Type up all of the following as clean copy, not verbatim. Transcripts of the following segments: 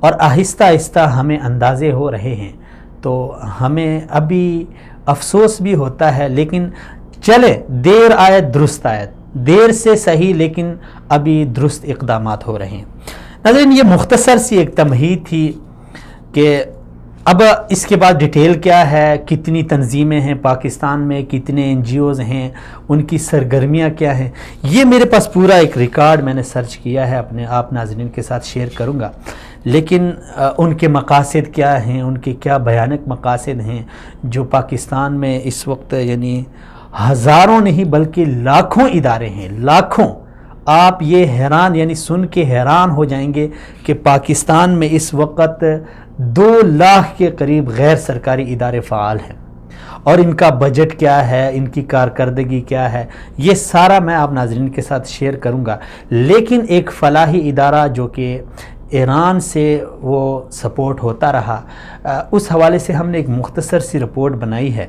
اور آہستہ آہستہ ہمیں اندازے ہو رہے ہیں، تو ہمیں ابھی افسوس بھی ہوتا ہے، لیکن چلے دیر آیت درست آیت، دیر سے صحیح لیکن ابھی درست اقدامات ہو رہے ہیں۔ ناظرین، یہ مختصر سی ایک تمہید تھی کہ اب اس کے بعد ڈیٹیل کیا ہے، کتنی تنظیمیں ہیں پاکستان میں، کتنے NGOs ہیں، ان کی سرگرمیاں کیا ہیں، یہ میرے پاس پورا ایک ریکارڈ میں نے سرچ کیا ہے، اپنے آپ ناظرین کے ساتھ شیئر کروں گا، لیکن ان کے مقاصد کیا ہیں، ان کے کیا بھیانک مقاصد ہیں جو پاکستان میں اس وقت یعنی ہزاروں نہیں بلکہ لاکھوں ادارے ہیں، لاکھوں۔ آپ یہ حیران یعنی سن کے حیران ہو جائیں گے کہ پاکستان میں اس وقت 2 لاکھ کے قریب غیر سرکاری ادارے فعال ہیں، اور ان کا بجٹ کیا ہے، ان کی کارکردگی کیا ہے، یہ سارا میں آپ ناظرین کے ساتھ شیئر کروں گا۔ لیکن ایک فلاحی ادارہ جو کہ ایران سے وہ سپورٹ ہوتا رہا، اس حوالے سے ہم نے ایک مختصر سی رپورٹ بنائی ہے،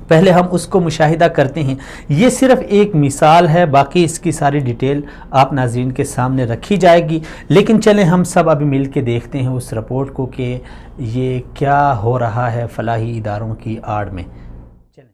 پہلے ہم اس کو مشاہدہ کرتے ہیں۔ یہ صرف ایک مثال ہے، باقی اس کی ساری ڈیٹیل آپ ناظرین کے سامنے رکھی جائے گی، لیکن چلیں ہم سب ابھی مل کے دیکھتے ہیں اس رپورٹ کو کہ یہ کیا ہو رہا ہے فلاحی اداروں کی آڑ میں۔ چلیں۔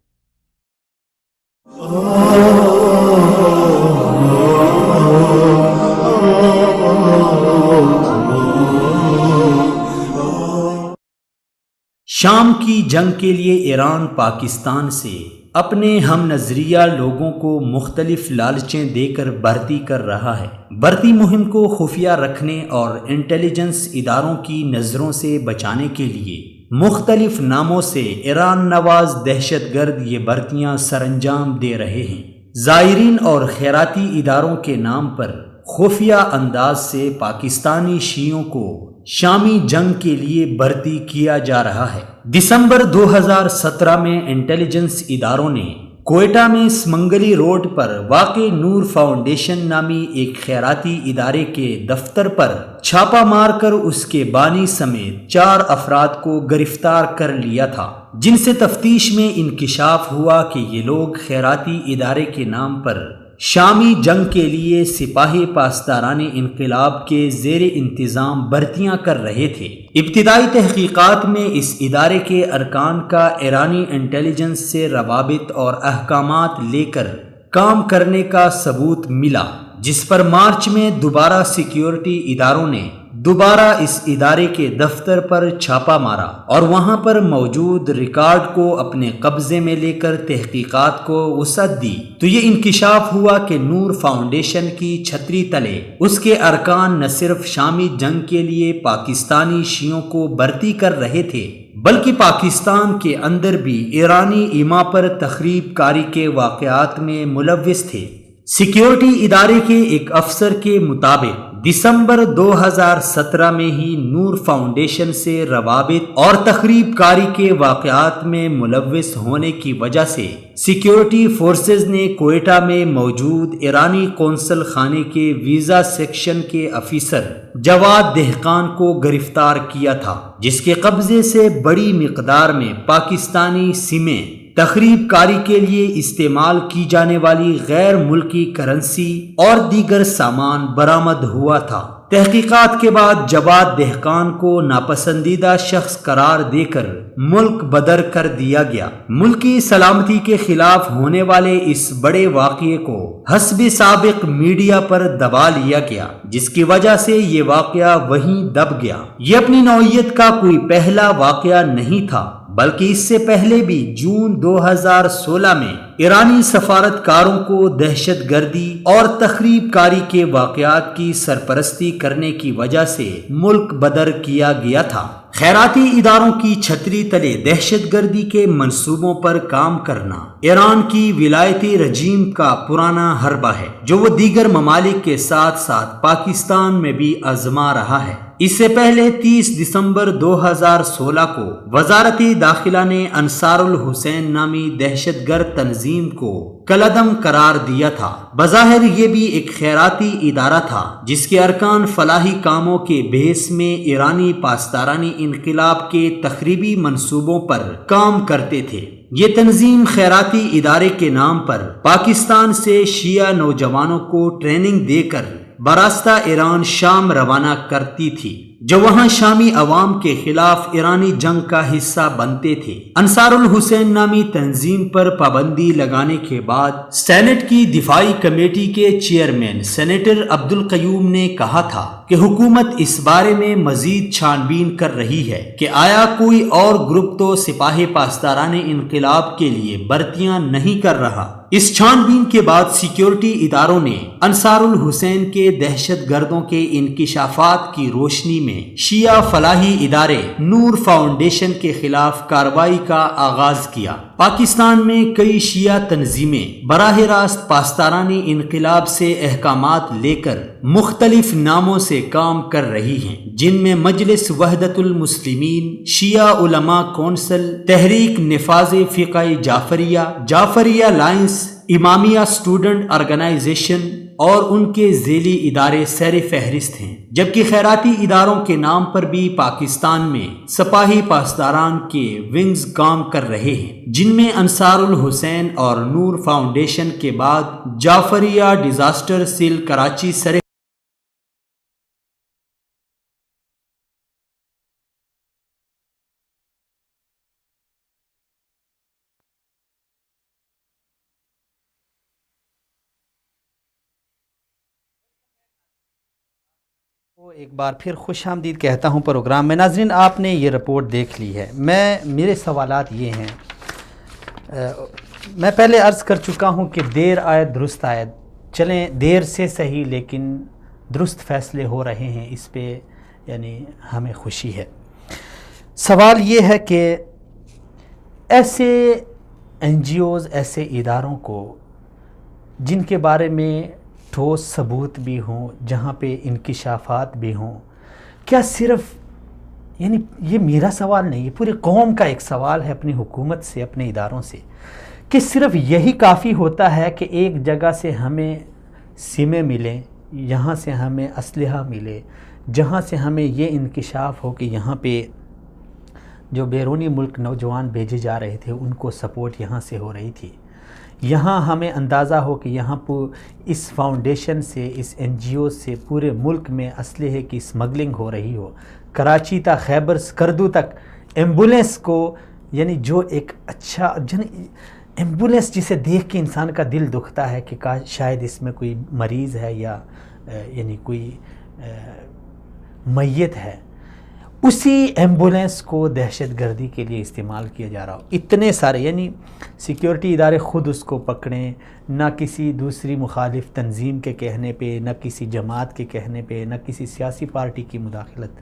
شام کی جنگ کے لیے ایران پاکستان سے اپنے ہم نظریہ لوگوں کو مختلف لالچیں دے کر بھرتی کر رہا ہے۔ بھرتی مہم کو خفیہ رکھنے اور انٹیلیجنس اداروں کی نظروں سے بچانے کے لیے مختلف ناموں سے ایران نواز دہشت گرد یہ بھرتیاں سر انجام دے رہے ہیں۔ زائرین اور خیراتی اداروں کے نام پر خفیہ انداز سے پاکستانی شیعوں کو شامی جنگ کے لیے بھرتی کیا جا رہا ہے۔ دسمبر 2017 میں انٹیلیجنس اداروں نے کوئٹہ میں سمنگلی روڈ پر واقع نور فاؤنڈیشن نامی ایک خیراتی ادارے کے دفتر پر چھاپہ مار کر اس کے بانی سمیت 4 افراد کو گرفتار کر لیا تھا، جن سے تفتیش میں انکشاف ہوا کہ یہ لوگ خیراتی ادارے کے نام پر شامی جنگ کے لیے سپاہی پاسداران انقلاب کے زیر انتظام بھرتیاں کر رہے تھے۔ ابتدائی تحقیقات میں اس ادارے کے ارکان کا ایرانی انٹیلیجنس سے روابط اور احکامات لے کر کام کرنے کا ثبوت ملا، جس پر مارچ میں دوبارہ سیکیورٹی اداروں نے دوبارہ اس ادارے کے دفتر پر چھاپہ مارا اور وہاں پر موجود ریکارڈ کو اپنے قبضے میں لے کر تحقیقات کو وسعت دی، تو یہ انکشاف ہوا کہ نور فاؤنڈیشن کی چھتری تلے اس کے ارکان نہ صرف شامی جنگ کے لیے پاکستانی شیعوں کو بھرتی کر رہے تھے، بلکہ پاکستان کے اندر بھی ایرانی ایما پر تخریب کاری کے واقعات میں ملوث تھے۔ سیکیورٹی ادارے کے ایک افسر کے مطابق دسمبر 2017 میں ہی نور فاؤنڈیشن سے روابط اور تخریب کاری کے واقعات میں ملوث ہونے کی وجہ سے سیکیورٹی فورسز نے کوئٹہ میں موجود ایرانی قونصل خانے کے ویزا سیکشن کے افیسر جواد دہقان کو گرفتار کیا تھا، جس کے قبضے سے بڑی مقدار میں پاکستانی سمیں، تخریب کاری کے لیے استعمال کی جانے والی غیر ملکی کرنسی اور دیگر سامان برآمد ہوا تھا۔ تحقیقات کے بعد جواد دہقان کو ناپسندیدہ شخص قرار دے کر ملک بدر کر دیا گیا۔ ملکی سلامتی کے خلاف ہونے والے اس بڑے واقعے کو حسب سابق میڈیا پر دبا لیا گیا، جس کی وجہ سے یہ واقعہ وہیں دب گیا۔ یہ اپنی نوعیت کا کوئی پہلا واقعہ نہیں تھا، بلکہ اس سے پہلے بھی جون 2016 میں ایرانی سفارتکاروں کو دہشت گردی اور تخریب کاری کے واقعات کی سرپرستی کرنے کی وجہ سے ملک بدر کیا گیا تھا۔ خیراتی اداروں کی چھتری تلے دہشت گردی کے منصوبوں پر کام کرنا ایران کی ولایتی رجیم کا پرانا حربہ ہے، جو وہ دیگر ممالک کے ساتھ ساتھ پاکستان میں بھی آزما رہا ہے۔ اس سے پہلے 30 دسمبر 2016 کو وزارت داخلہ نے انصار الحسین نامی دہشت گرد تنظیم کو کالعدم قرار دیا تھا۔ بظاہر یہ بھی ایک خیراتی ادارہ تھا، جس کے ارکان فلاحی کاموں کے بیس میں ایرانی پاسدارانی انقلاب کے تخریبی منصوبوں پر کام کرتے تھے۔ یہ تنظیم خیراتی ادارے کے نام پر پاکستان سے شیعہ نوجوانوں کو ٹریننگ دے کر براستہ ایران شام روانہ کرتی تھی، جو وہاں شامی عوام کے خلاف ایرانی جنگ کا حصہ بنتے تھے۔ انصار الحسین نامی تنظیم پر پابندی لگانے کے بعد سینٹ کی دفاعی کمیٹی کے چیئرمین سینیٹر عبدالقیوم نے کہا تھا کہ حکومت اس بارے میں مزید چھان بین کر رہی ہے کہ آیا کوئی اور گروپ تو سپاہ پاسداران انقلاب کے لیے بھرتیاں نہیں کر رہا۔ اس چھان بین کے بعد سیکیورٹی اداروں نے انصار الحسین کے دہشت گردوں کے انکشافات کی روشنی میں شیعہ فلاحی ادارے نور فاؤنڈیشن کے خلاف کارروائی کا آغاز کیا۔ پاکستان میں کئی شیعہ تنظیمیں براہ راست پاسدارانی انقلاب سے احکامات لے کر مختلف ناموں سے کام کر رہی ہیں، جن میں مجلس وحدت المسلمین، شیعہ علماء کونسل، تحریک نفاذ فقہ جعفریہ لائنس، امامیہ اسٹوڈنٹ آرگنائزیشن اور ان کے ذیلی ادارے سیر فہرست ہیں، جبکہ خیراتی اداروں کے نام پر بھی پاکستان میں سپاہی پاسداران کے ونگز کام کر رہے ہیں، جن میں انصار الحسین اور نور فاؤنڈیشن کے بعد جعفریہ ڈیزاسٹر سیل کراچی سر ایک بار پھر خوش آمدید کہتا ہوں پروگرام میں۔ ناظرین، آپ نے یہ رپورٹ دیکھ لی ہے۔ میرے سوالات یہ ہیں، میں پہلے عرض کر چکا ہوں کہ دیر آیت درست آیت، چلیں دیر سے صحیح لیکن درست فیصلے ہو رہے ہیں، اس پہ یعنی ہمیں خوشی ہے۔ سوال یہ ہے کہ ایسے این جی اوز، ایسے اداروں کو جن کے بارے میں ٹھوس ثبوت بھی ہوں، جہاں پہ انکشافات بھی ہوں، کیا صرف یعنی یہ میرا سوال نہیں، یہ پوری قوم کا ایک سوال ہے اپنی حکومت سے، اپنے اداروں سے، کہ صرف یہی کافی ہوتا ہے کہ ایک جگہ سے ہمیں سمیں ملیں، یہاں سے ہمیں اسلحہ ملے، جہاں سے ہمیں یہ انکشاف ہو کہ یہاں پہ جو بیرونی ملک نوجوان بھیجے جا رہے تھے ان کو سپورٹ یہاں سے ہو رہی تھی، یہاں ہمیں اندازہ ہو کہ یہاں اس فاؤنڈیشن سے، اس این جی او سے پورے ملک میں اسلحے کی اسمگلنگ ہو رہی ہو، کراچی تا خیبر سکردو تک ایمبولینس کو، یعنی جو ایک اچھا ایمبولینس جسے دیکھ کے انسان کا دل دکھتا ہے کہ شاید اس میں کوئی مریض ہے یا یعنی کوئی میت ہے، اسی ایمبولینس کو دہشت گردی کے لیے استعمال کیا جا رہا ہو۔ اتنے سارے یعنی سیکیورٹی ادارے خود اس کو پکڑیں، نہ کسی دوسری مخالف تنظیم کے کہنے پہ، نہ کسی جماعت کے کہنے پہ، نہ کسی سیاسی پارٹی کی مداخلت،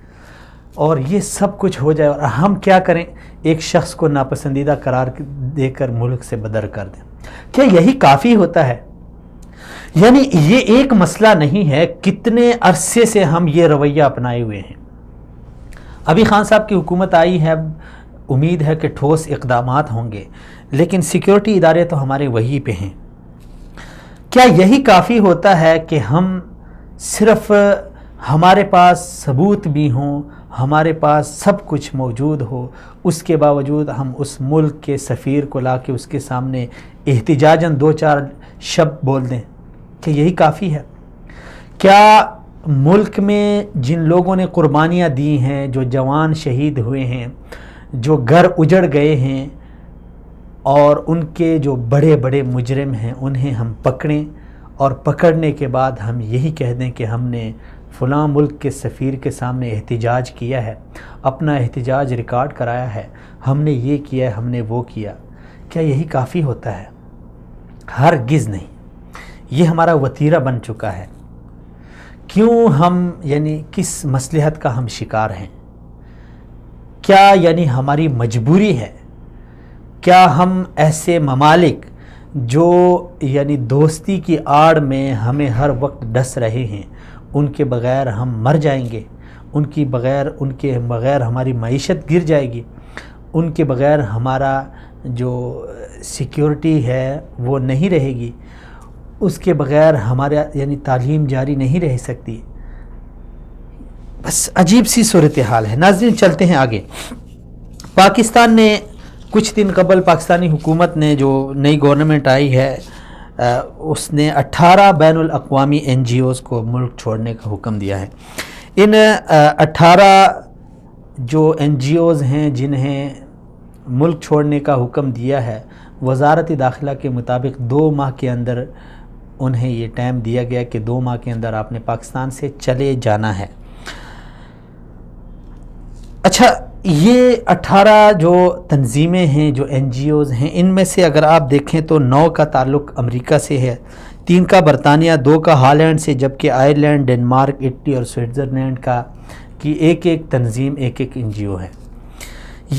اور یہ سب کچھ ہو جائے اور ہم کیا کریں؟ ایک شخص کو ناپسندیدہ قرار دے کر ملک سے بدر کر دیں۔ کیا یہی کافی ہوتا ہے؟ یعنی یہ ایک مسئلہ نہیں ہے، کتنے عرصے سے ہم یہ رویہ اپنائے ہوئے ہیں۔ ابھی خان صاحب کی حکومت آئی ہے، امید ہے کہ ٹھوس اقدامات ہوں گے، لیکن سیکیورٹی ادارے تو ہمارے وہی پہ ہیں۔ کیا یہی کافی ہوتا ہے کہ ہم صرف ہمارے پاس ثبوت بھی ہوں، ہمارے پاس سب کچھ موجود ہو، اس کے باوجود ہم اس ملک کے سفیر کو لا کے اس کے سامنے احتجاجاً 2-4 شب بول دیں؟ کہ یہی کافی ہے؟ کیا ملک میں جن لوگوں نے قربانیاں دی ہیں، جو جوان شہید ہوئے ہیں، جو گھر اجڑ گئے ہیں، اور ان کے جو بڑے بڑے مجرم ہیں انہیں ہم پکڑیں اور پکڑنے کے بعد ہم یہی کہہ دیں کہ ہم نے فلاں ملک کے سفیر کے سامنے احتجاج کیا ہے، اپنا احتجاج ریکارڈ کرایا ہے، ہم نے یہ کیا ہے، ہم نے وہ کیا؟ کیا یہی کافی ہوتا ہے؟ ہرگز نہیں۔ یہ ہمارا وتیرہ بن چکا ہے۔ کیوں ہم یعنی کس مصلحت کا ہم شکار ہیں؟ کیا یعنی ہماری مجبوری ہے؟ کیا ہم ایسے ممالک جو یعنی دوستی کی آڑ میں ہمیں ہر وقت ڈس رہے ہیں، ان کے بغیر ہم مر جائیں گے؟ ان کے بغیر ہماری معیشت گر جائے گی؟ ان کے بغیر ہمارا جو سیکیورٹی ہے وہ نہیں رہے گی؟ اس کے بغیر ہمارا یعنی تعلیم جاری نہیں رہ سکتی؟ بس عجیب سی صورتحال ہے۔ ناظرین چلتے ہیں آگے۔ پاکستان نے کچھ دن قبل، پاکستانی حکومت نے جو نئی گورنمنٹ آئی ہے، اس نے 18 بین الاقوامی NGOs کو ملک چھوڑنے کا حکم دیا ہے۔ ان 18 جو NGOs ہیں جنہیں ملک چھوڑنے کا حکم دیا ہے، وزارت داخلہ کے مطابق 2 ماہ کے اندر انہیں یہ ٹائم دیا گیا کہ 2 ماہ کے اندر آپ نے پاکستان سے چلے جانا ہے۔ اچھا، یہ 18 جو تنظیمیں ہیں، جو NGOs ہیں، ان میں سے اگر آپ دیکھیں تو 9 کا تعلق امریکہ سے ہے، 3 کا برطانیہ، 2 کا ہالینڈ سے، جبکہ آئرلینڈ، ڈنمارک، اٹلی اور سوئٹزرلینڈ کی ایک تنظیم ایک NGO ہے۔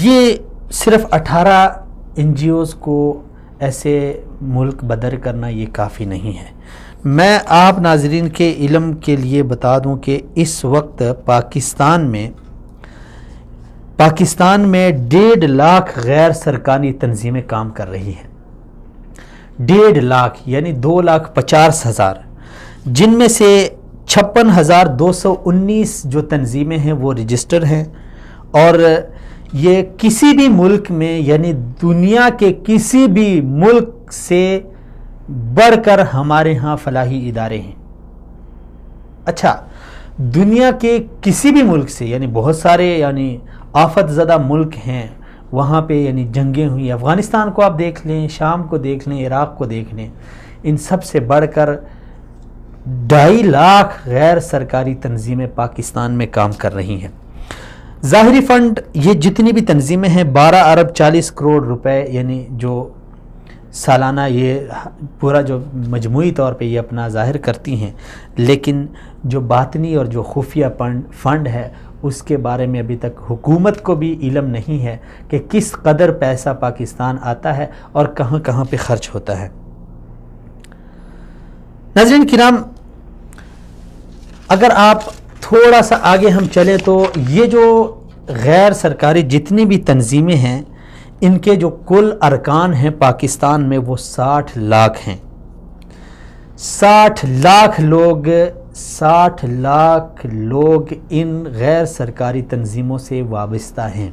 یہ صرف 18 NGOs کو ایسے ملک بدر کرنا یہ کافی نہیں ہے۔ میں آپ ناظرین کے علم کے لیے بتا دوں کہ اس وقت پاکستان میں 1.5 لاکھ غیر سرکاری تنظیمیں کام کر رہی ہیں۔ 1.5 لاکھ یعنی 2,50,000، جن میں سے 56,219 جو تنظیمیں ہیں وہ رجسٹر ہیں، اور یہ کسی بھی ملک میں یعنی دنیا کے کسی بھی ملک سے بڑھ کر ہمارے ہاں فلاحی ادارے ہیں۔ اچھا، دنیا کے کسی بھی ملک سے، یعنی بہت سارے آفت زدہ ملک ہیں، وہاں پہ جنگیں ہوئی، افغانستان کو آپ دیکھ لیں، شام کو دیکھ لیں، عراق کو دیکھ لیں، ان سب سے بڑھ کر 2.5 لاکھ غیر سرکاری تنظیمیں پاکستان میں کام کر رہی ہیں۔ ظاہری فنڈ یہ جتنی بھی تنظیمیں ہیں 12 ارب 40 کروڑ روپے جو سالانہ یہ پورا جو مجموعی طور پہ یہ اپنا ظاہر کرتی ہیں، لیکن جو باطنی اور جو خفیہ فنڈ ہے اس کے بارے میں ابھی تک حکومت کو بھی علم نہیں ہے کہ کس قدر پیسہ پاکستان آتا ہے اور کہاں کہاں پہ خرچ ہوتا ہے۔ ناظرین کرام، اگر آپ تھوڑا سا آگے ہم چلیں تو یہ جو غیر سرکاری جتنی بھی تنظیمیں ہیں، ان کے جو کل ارکان ہیں پاکستان میں وہ 60 لاکھ ہیں۔ 60 لاکھ لوگ ان غیر سرکاری تنظیموں سے وابستہ ہیں،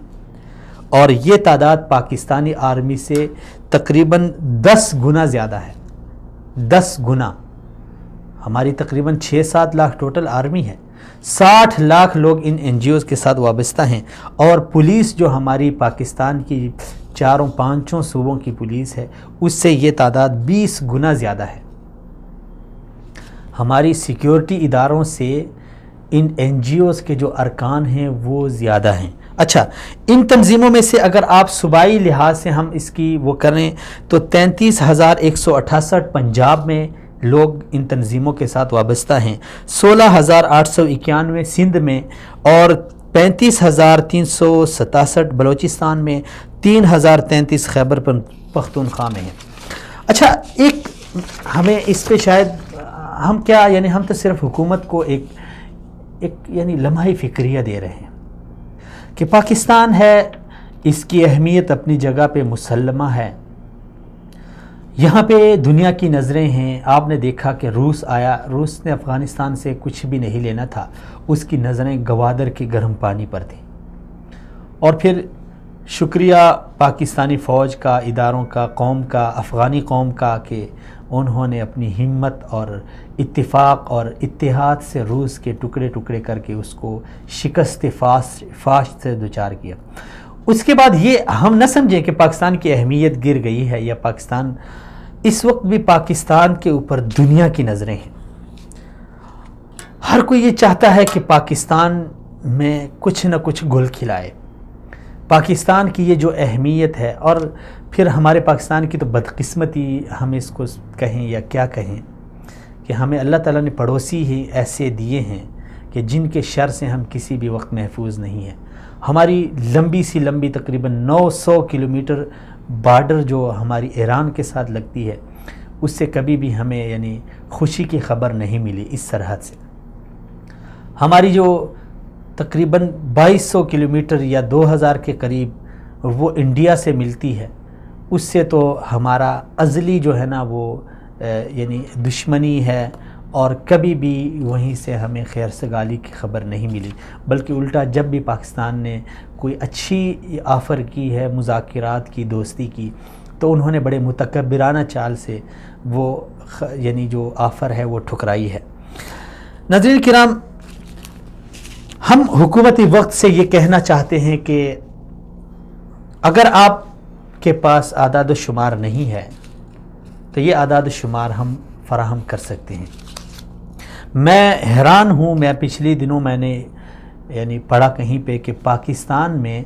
اور یہ تعداد پاکستانی آرمی سے تقریباً 10 گنا زیادہ ہے۔ 10 گنا، ہماری تقریباً 6-7 لاکھ ٹوٹل آرمی ہے، 60 لاکھ لوگ ان NGOs کے ساتھ وابستہ ہیں، اور پولیس جو ہماری پاکستان کی 4-5 صوبوں کی پولیس ہے اس سے یہ تعداد 20 گنا زیادہ ہے۔ ہماری سیکیورٹی اداروں سے ان NGOs کے جو ارکان ہیں وہ زیادہ ہیں۔ اچھا، ان تنظیموں میں سے اگر آپ صوبائی لحاظ سے ہم اس کی وہ کریں تو 33,168 پنجاب میں لوگ ان تنظیموں کے ساتھ وابستہ ہیں، 16,891 سندھ میں، اور 35,367 بلوچستان میں، 3,033 خیبر پختونخوا میں ہیں۔ اچھا، ایک ہمیں اس پہ شاید ہم کیا ہم تو صرف حکومت کو ایک لمحہ فکریہ دے رہے ہیں کہ پاکستان ہے، اس کی اہمیت اپنی جگہ پہ مسلمہ ہے، یہاں پہ دنیا کی نظریں ہیں۔ آپ نے دیکھا کہ روس آیا، روس نے افغانستان سے کچھ بھی نہیں لینا تھا، اس کی نظریں گوادر کے گرم پانی پر تھیں، اور پھر شکریہ پاکستانی فوج کا، اداروں کا، قوم کا، افغانی قوم کا کہ انہوں نے اپنی ہمت اور اتفاق اور اتحاد سے روس کے ٹکڑے ٹکڑے کر کے اس کو شکست فاش سے دوچار کیا۔ اس کے بعد یہ ہم نہ سمجھیں کہ پاکستان کی اہمیت گر گئی ہے، یا پاکستان، اس وقت بھی پاکستان کے اوپر دنیا کی نظریں ہیں۔ ہر کوئی یہ چاہتا ہے کہ پاکستان میں کچھ نہ کچھ گل کھلائے۔ پاکستان کی یہ جو اہمیت ہے، اور پھر ہمارے پاکستان کی تو بدقسمتی ہم اس کو کہیں یا کیا کہیں کہ ہمیں اللہ تعالیٰ نے پڑوسی ہی ایسے دیے ہیں کہ جن کے شر سے ہم کسی بھی وقت محفوظ نہیں ہیں۔ ہماری لمبی تقریباً 900 کلومیٹر بارڈر جو ہماری ایران کے ساتھ لگتی ہے، اس سے کبھی بھی ہمیں خوشی کی خبر نہیں ملی اس سرحد سے۔ ہماری جو تقریباً 2200 کلومیٹر یا 2000 کے قریب وہ انڈیا سے ملتی ہے، اس سے تو ہمارا ازلی جو ہے نا وہ دشمنی ہے، اور کبھی بھی وہیں سے ہمیں خیر سگالی کی خبر نہیں ملی، بلکہ الٹا جب بھی پاکستان نے کوئی اچھی آفر کی ہے مذاکرات کی، دوستی کی، تو انہوں نے بڑے متکبرانہ چال سے وہ یعنی جو آفر ہے وہ ٹھکرائی ہے۔ ناظرین کرام، ہم حکومتی وقت سے یہ کہنا چاہتے ہیں کہ اگر آپ کے پاس اعداد و شمار نہیں ہے تو یہ اعداد و شمار ہم فراہم کر سکتے ہیں۔ میں حیران ہوں، میں پچھلے دنوں میں نے یعنی پڑھا کہیں پہ کہ پاکستان میں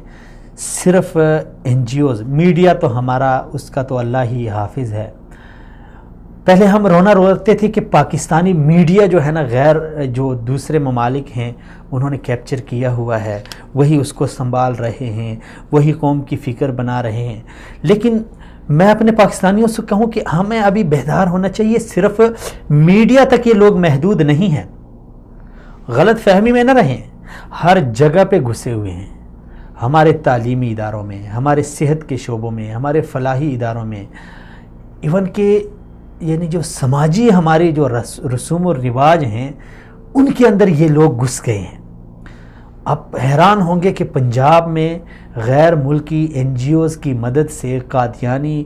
صرف این جی اوز، میڈیا تو ہمارا اس کا تو اللہ ہی حافظ ہے، پہلے ہم روتے تھے کہ پاکستانی میڈیا جو ہے نا غیر جو دوسرے ممالک ہیں انہوں نے کیپچر کیا ہوا ہے، وہی اس کو سنبھال رہے ہیں، وہی قوم کی فکر بنا رہے ہیں۔ لیکن میں اپنے پاکستانیوں سے کہوں کہ ہمیں ابھی بیدار ہونا چاہیے، صرف میڈیا تک یہ لوگ محدود نہیں ہیں، غلط فہمی میں نہ رہیں، ہر جگہ پہ گھسے ہوئے ہیں، ہمارے تعلیمی اداروں میں، ہمارے صحت کے شعبوں میں، ہمارے فلاحی اداروں میں، ایون کہ یعنی جو سماجی ہمارے جو رسوم و رواج ہیں ان کے اندر یہ لوگ گھس گئے ہیں۔ آپ حیران ہوں گے کہ پنجاب میں غیر ملکی این جی اوز کی مدد سے قادیانی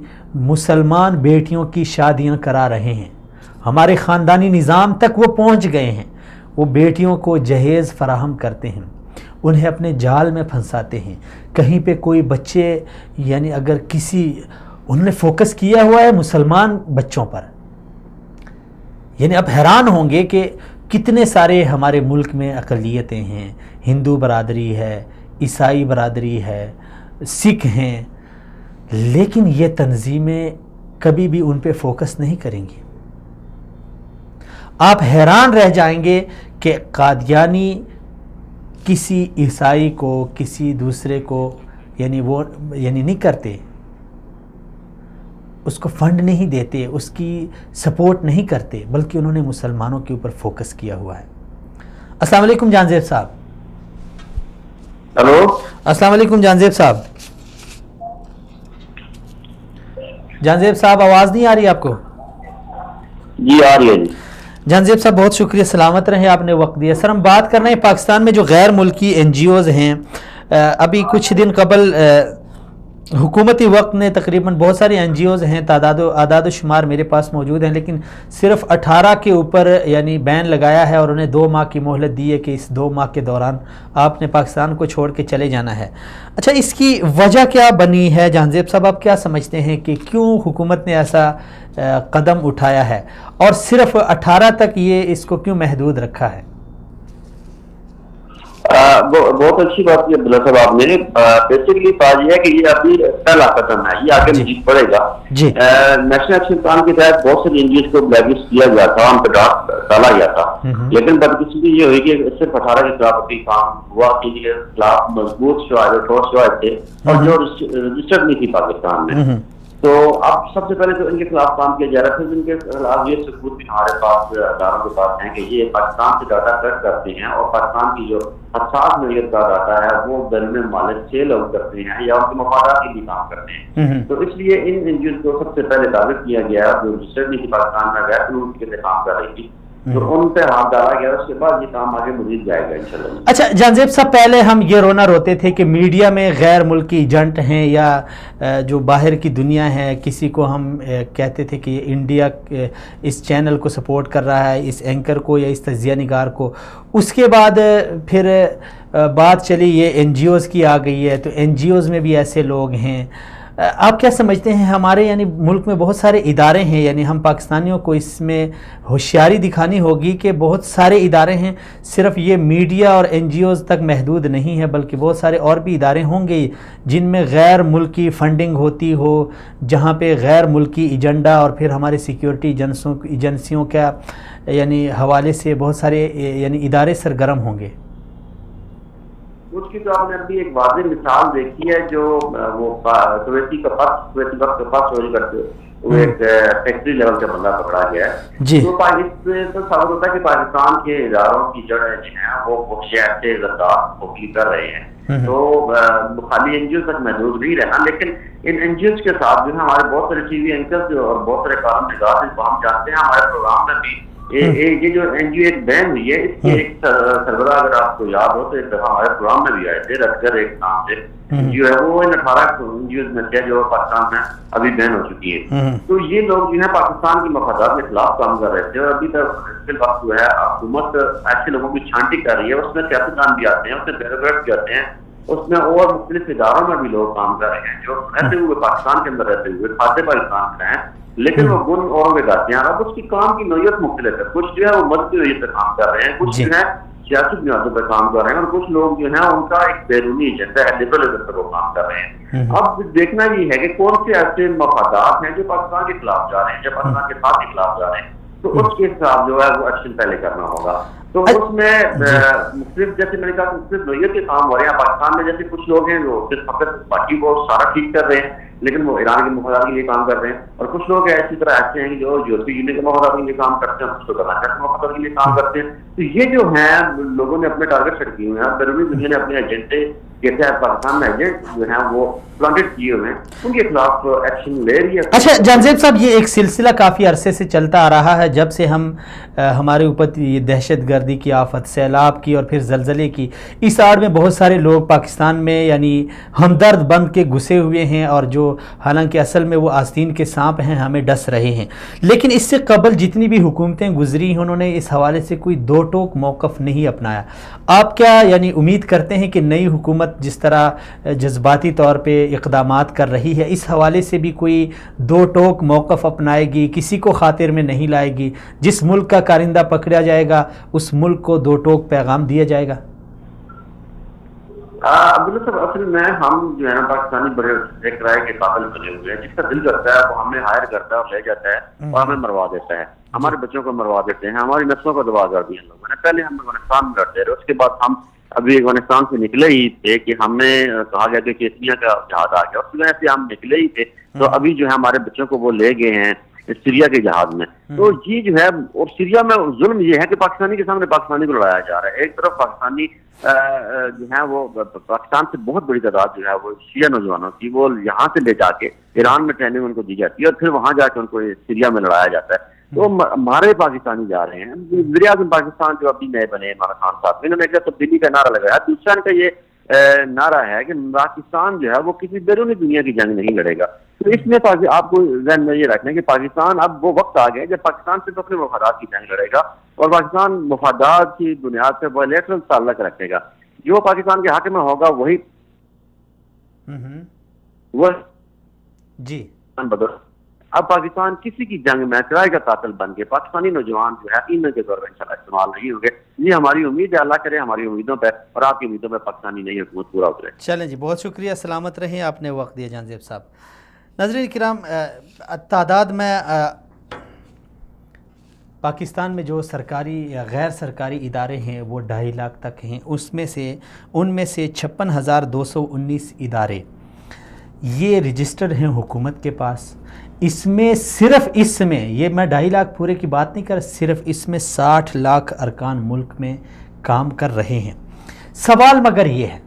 مسلمان بیٹیوں کی شادیاں کرا رہے ہیں، ہمارے خاندانی نظام تک وہ پہنچ گئے ہیں، وہ بیٹیوں کو جہیز فراہم کرتے ہیں، انہیں اپنے جال میں پھنساتے ہیں۔ کہیں پہ کوئی بچے یعنی اگر کسی انہوں نے فوکس کیا ہوا ہے مسلمان بچوں پر، یعنی اب حیران ہوں گے کہ کتنے سارے ہمارے ملک میں اقلیتیں ہیں، ہندو برادری ہے، عیسائی برادری ہے، سکھ ہیں، لیکن یہ تنظیمیں کبھی بھی ان پہ فوکس نہیں کریں گی۔ آپ حیران رہ جائیں گے کہ قادیانی کسی عیسائی کو، کسی دوسرے کو یعنی وہ یعنی نہیں کرتے، اس کو فنڈ نہیں دیتے، اس کی سپورٹ نہیں کرتے، بلکہ انہوں نے مسلمانوں کے اوپر فوکس کیا ہوا ہے۔ السلام علیکم جانزیب صاحب۔ ہلو، السلام علیکم جانزیب صاحب۔ جانزیب صاحب آواز نہیں آ رہی آپ کو؟ جی آ رہی ہے جی۔ جانزیب صاحب بہت شکریہ، سلامت رہیں، آپ نے وقت دیا۔ سر ہم بات کر رہے ہیں پاکستان میں جو غیر ملکی این جی اوز ہیں، ابھی کچھ دن قبل حکومتی وقت نے تقریباً بہت سارے این جی اوز ہیں، اعداد و شمار میرے پاس موجود ہیں، لیکن صرف 18 کے اوپر یعنی بین لگایا ہے اور انہیں 2 ماہ کی مہلت دی ہے کہ اس 2 ماہ کے دوران آپ نے پاکستان کو چھوڑ کے چلے جانا ہے۔ اچھا، اس کی وجہ کیا بنی ہے جانزیب صاحب؟ آپ کیا سمجھتے ہیں کہ کیوں حکومت نے ایسا قدم اٹھایا ہے اور صرف 18 تک یہ اس کو کیوں محدود رکھا ہے؟ بہت اچھی بات کی عبداللہ صاحب آپ نے۔ بیسکلی بات یہ ہے کہ یہ ابھی پہلا قدم ہے، یہ آگے مزید پڑے گا۔ نیشنل ایکشن پلان کے تحت بہت سے این جی اوز کو بلیک لسٹ کیا گیا تھا، ان پہ ڈالا گیا تھا، لیکن بدقسمتی یہ ہوئی کہ صرف 18 کے خلاف ابھی کام ہوا کہ ان کے خلاف مضبوط شواہد اور ٹھوس شواہد تھے اور جو رجسٹرڈ نہیں تھی پاکستان میں۔ تو اب سب سے پہلے تو ان کے خلاف کام کیا جا رہا ہے، پھر ان کے خلاف یہ ثبوت بھی ہمارے پاس اداروں کے پاس ہیں کہ یہ پاکستان سے ڈاٹا کٹ کرتے ہیں اور پاکستان کی جو حساس نوعیت کا ڈاٹا ہے وہ بیرون ممالک سیل آؤٹ کرتے ہیں یا ان کے مفادات کے لیے کام کرتے ہیں۔ تو اس لیے ان این جی اوز کو سب سے پہلے ٹارگٹ کیا گیا جو رجسٹرڈ نہیں تھی پاکستان میں، غیر قانونی طریقے سے کام کر رہی تھی، تو ان پہ ہاتھ ڈالا گیا۔ اس کے بعد یہ کام آگے مزید جائے گا انشاءاللہ۔ اچھا جانزیب صاحب، پہلے ہم یہ روتے تھے کہ میڈیا میں غیر ملکی ایجنٹ ہیں یا جو باہر کی دنیا ہے، کسی کو ہم کہتے تھے کہ یہ انڈیا اس چینل کو سپورٹ کر رہا ہے، اس اینکر کو یا اس تجزیہ نگار کو۔ اس کے بعد پھر بات چلی یہ این جی اوز کی آ گئی ہے، تو این جی اوز میں بھی ایسے لوگ ہیں۔ آپ کیا سمجھتے ہیں ہمارے یعنی ملک میں بہت سارے ادارے ہیں، یعنی ہم پاکستانیوں کو اس میں ہوشیاری دکھانی ہوگی کہ بہت سارے ادارے ہیں، صرف یہ میڈیا اور این جی اوز تک محدود نہیں ہے، بلکہ بہت سارے اور بھی ادارے ہوں گے جن میں غیر ملکی فنڈنگ ہوتی ہو، جہاں پہ غیر ملکی ایجنڈا اور پھر ہمارے سیکیورٹی ایجنسیوں کا یعنی حوالے سے بہت سارے یعنی ادارے سرگرم ہوں گے۔ اس کی تو آپ نے ابھی ایک واضح مثال دیکھی ہے، جو وہ سویتی وقت کا پاس چوری کرتے ہوئے ایک فیکٹری لیول کا بندہ پکڑا گیا ہے۔ تو اس سے تو ثابت ہوتا ہے کہ پاکستان کے اداروں کی جڑیں جو ہیں وہ شہر سے غدار ہوکی کر رہے ہیں۔ تو خالی این جی اوز تک محدود نہیں رہنا، لیکن ان این جی اوز کے ساتھ جو ہے ہمارے بہت سارے ٹی وی اینکرز اور بہت سارے کالم نگار جن کو ہم جانتے ہیں، ہمارے پروگرام میں بھی یہ جو این جی او ایک بین ہوئی ہے، اس کے ایک سربراہ اگر آپ کو یاد ہو تو ایک دفعہ ہمارے پروگرام میں بھی آئے تھے، رتگر ایک نام سے جو ہے وہ 18 این جی اوز میں سے جو پاکستان میں ابھی بین ہو چکی ہے. تو یہ لوگ جو ہے پاکستان کی مفادات کے خلاف کام کر رہے تھے، اور ابھی تک اس کے وقت جو ہے حکومت ایسے لوگوں کی چھانٹی کر رہی ہے. اس میں سیاستدان بھی آتے ہیں، اس میں بیوروکریٹ بھی آتے ہیں، اس میں اور مختلف اداروں میں بھی لوگ کام کر رہے ہیں جو رہتے ہوئے پاکستان کے اندر رہتے ہوئے کھاتے پاکستان میں ہیں، لیکن وہ گن اوروں کے گاتے ہیں. اب اس کی کام کی نوعیت مختلف ہے، کچھ جو ہے وہ مذہبی نوعیت پہ کام کر رہے ہیں، کچھ جو ہے سیاسی بنیادوں پہ کام کر رہے ہیں، اور کچھ لوگ جو ہیں ان کا ایک بیرونی ایجنڈا ہے، لبرلزم پہ وہ کام کر رہے ہیں. اب دیکھنا یہ ہے کہ کون سے ایسے مفادات ہیں جو پاکستان کے خلاف جا رہے ہیں، جو پاکستان کے ساتھ کے خلاف جا رہے ہیں، تو اس کے حساب جو ہے وہ ایکشن پہلے کرنا ہوگا. تو اس میں مختلف جیسے میں نے کہا مختلف نوعیت کے کام ہو رہے ہیں. پاکستان میں جیسے کچھ لوگ ہیں جو صرف فقط باقی وہ سارا ٹھیک کر رہے ہیں لیکن وہ ایران کے مفادات کے لیے کام کر رہے ہیں، اور کچھ لوگ اسی طرح ایسے ہیں جو یورپی یونین کے مفادات کے لیے کام کرتے ہیں، کچھ لوگ امریکہ کے مفادات کے لیے کام کرتے ہیں. تو یہ جو ہیں لوگوں نے اپنے ٹارگیٹ سیٹ کیے ہوئے ہیں، بیرونی دنیا نے اپنے ایجنڈے کہتے ہیں پاکستان میں ایجنٹ جو ہیں وہ پلانٹڈ کیے ہوئے ہیں، ان کے خلاف ایکشن لے رہی ہے. اچھا جان زیب صاحب، یہ ایک سلسلہ کافی عرصے سے چلتا آ رہا ہے، جب سے ہمارے اوپر یہ دہشت گردی کی آفت، سیلاب کی اور پھر زلزلے کی، اس آڑ میں بہت سارے لوگ پاکستان میں یعنی ہمدرد بن کے گھسے ہوئے ہیں، اور جو حالانکہ اصل میں وہ آستین کے سانپ ہیں ہمیں ڈس رہے ہیں. لیکن اس سے قبل جتنی بھی حکومتیں گزری ہیں انہوں نے اس حوالے سے کوئی دو ٹوک موقف نہیں اپنایا. آپ کیا یعنی امید کرتے ہیں کہ نئی حکومت جس طرح جذباتی طور پہ اقدامات کر رہی ہے اس حوالے سے بھی کوئی دو ٹوک موقف اپنائے گی، کسی کو خاطر میں نہیں لائے گی، جس ملک کا کارندہ پکڑا جائے گا اس ملک کو دو ٹوک پیغام دیا جائے گا؟ عبداللہ صاحب، اصل میں ہم جو ہے نا پاکستانی بڑے ایک رائے کے قابل بنے ہوئے ہیں، جس کا دل کرتا ہے وہ ہمیں ہائر کرتا ہے اور لے جاتا ہے اور ہمیں مروا دیتا ہے، ہمارے بچوں کو مروا دیتے ہیں، ہماری نسلوں کو دبا کر دیا لوگوں نے. پہلے ہم افغانستان میں لڑتے رہے، اس کے بعد ہم ابھی افغانستان سے نکلے ہی تھے کہ ہمیں کہا گیا کہ چیچنیا کا جہاد آ گیا، اس وجہ سے ہم نکلے ہی تھے. تو ابھی جو ہے ہمارے بچوں کو وہ لے گئے ہیں سیریا کے جہاد میں. تو یہ جو ہے، اور سیریا میں ظلم یہ ہے کہ پاکستانی کے سامنے پاکستانی کو لڑایا جا رہا ہے. ایک طرف پاکستانی جو ہے وہ پاکستان سے بہت بڑی تعداد جو ہے وہ شیعہ نوجوانوں کی وہ یہاں سے لے جا کے ایران میں ٹریننگ ان کو دی جاتی ہے اور پھر وہاں جا کے ان کو سیریا میں لڑایا جاتا ہے. تو ہمارے پاکستانی جا رہے ہیں. وزیر اعظم پاکستان جو ابھی نئے بنے عمران خان صاحب، انہوں نے ایک تبدیلی کا نعرہ لگایا. دوسرا ان کا یہ نعرہ ہے کہ پاکستان جو ہے وہ کسی بیرونی دنیا کی جنگ نہیں لڑے گا. تو اس میں آپ کو ذہن میں یہ رکھنا ہے کہ پاکستان اب وہ وقت آ گیا جب پاکستان صرف اپنے مفادات کی جنگ لڑے گا، اور پاکستان مفادات کی بنیاد پہ بائلیٹرل تعلق رکھے گا. جو پاکستان کے حق میں ہوگا وہی وہ جی بدل. اب پاکستان کسی کی جنگ میں کرائے کا قاتل بن کے پاکستانی نوجوان جو ہے ان کے طور پر انشاءاللہ استعمال نہیں ہوں گے. یہ ہماری امید ہے، اللہ کرے ہماری امیدوں پہ اور آپ کی امیدوں پہ پاکستانی نئی حکومت پورا اترے. چلیں جی، بہت شکریہ، سلامت رہیں، آپ نے وقت دیا جان زیب صاحب. ناظرین کرام، تعداد میں پاکستان میں جو سرکاری یا غیر سرکاری ادارے ہیں وہ 2.5 لاکھ تک ہیں. ان میں سے 56,219 ادارے یہ رجسٹرڈ ہیں حکومت کے پاس. اس میں صرف اس میں یہ میں 2.5 لاکھ پورے کی بات نہیں کر، صرف اس میں 60 لاکھ ارکان ملک میں کام کر رہے ہیں. سوال مگر یہ ہے،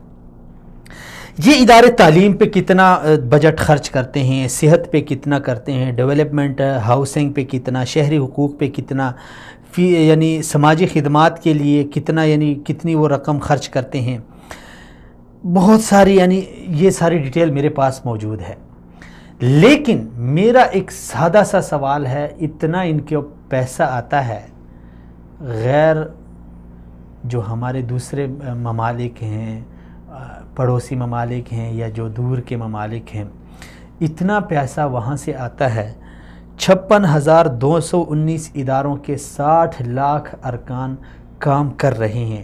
یہ ادارے تعلیم پہ کتنا بجٹ خرچ کرتے ہیں، صحت پہ کتنا کرتے ہیں، ڈیولپمنٹ ہاؤسنگ پہ کتنا، شہری حقوق پہ کتنا، یعنی سماجی خدمات کے لیے کتنا، یعنی کتنی وہ رقم خرچ کرتے ہیں. بہت ساری یعنی یہ ساری ڈیٹیل میرے پاس موجود ہے. لیکن میرا ایک سادہ سا سوال ہے، اتنا ان کے پیسہ آتا ہے، غیر جو ہمارے دوسرے ممالک ہیں، پڑوسی ممالک ہیں یا جو دور کے ممالک ہیں، اتنا پیسہ وہاں سے آتا ہے. 56,219 اداروں کے 60 لاکھ ارکان کام کر رہے ہیں،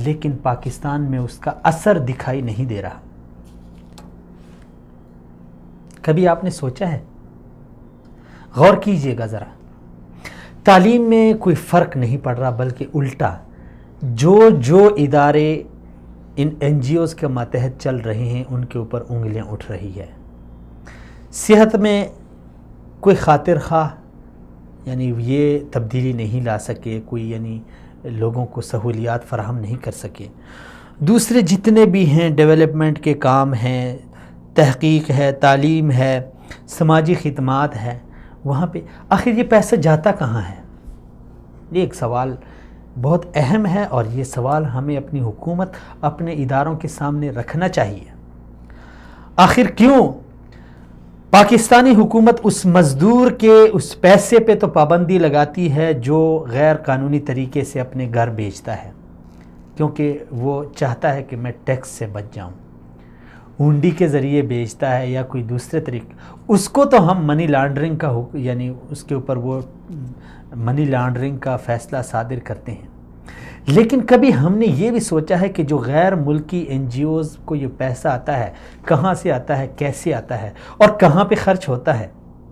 لیکن پاکستان میں اس کا اثر دکھائی نہیں دے رہا. کبھی آپ نے سوچا ہے؟ غور کیجئے گا ذرا. تعلیم میں کوئی فرق نہیں پڑ رہا، بلکہ الٹا جو ادارے ان این جی اوز کے ماتحت چل رہے ہیں ان کے اوپر انگلیاں اٹھ رہی ہے. صحت میں کوئی خاطر خواہ یعنی یہ تبدیلی نہیں لا سکے، کوئی یعنی لوگوں کو سہولیات فراہم نہیں کر سکے. دوسرے جتنے بھی ہیں ڈیولپمنٹ کے کام ہیں، تحقیق ہے، تعلیم ہے، سماجی خدمات ہے، وہاں پہ آخر یہ پیسہ جاتا کہاں ہے؟ یہ ایک سوال بہت اہم ہے اور یہ سوال ہمیں اپنی حکومت اپنے اداروں کے سامنے رکھنا چاہیے۔ آخر کیوں پاکستانی حکومت اس مزدور کے اس پیسے پہ تو پابندی لگاتی ہے جو غیر قانونی طریقے سے اپنے گھر بیچتا ہے، کیونکہ وہ چاہتا ہے کہ میں ٹیکس سے بچ جاؤں، ہونڈی کے ذریعے بیچتا ہے یا کوئی دوسرے طریقے، اس کو تو ہم منی لانڈرنگ کا یعنی اس کے اوپر وہ منی لانڈرنگ کا فیصلہ صادر کرتے ہیں۔ لیکن کبھی ہم نے یہ بھی سوچا ہے کہ جو غیر ملکی این جی اوز کو یہ پیسہ آتا ہے کہاں سے آتا ہے، کیسے آتا ہے اور کہاں پہ خرچ ہوتا ہے؟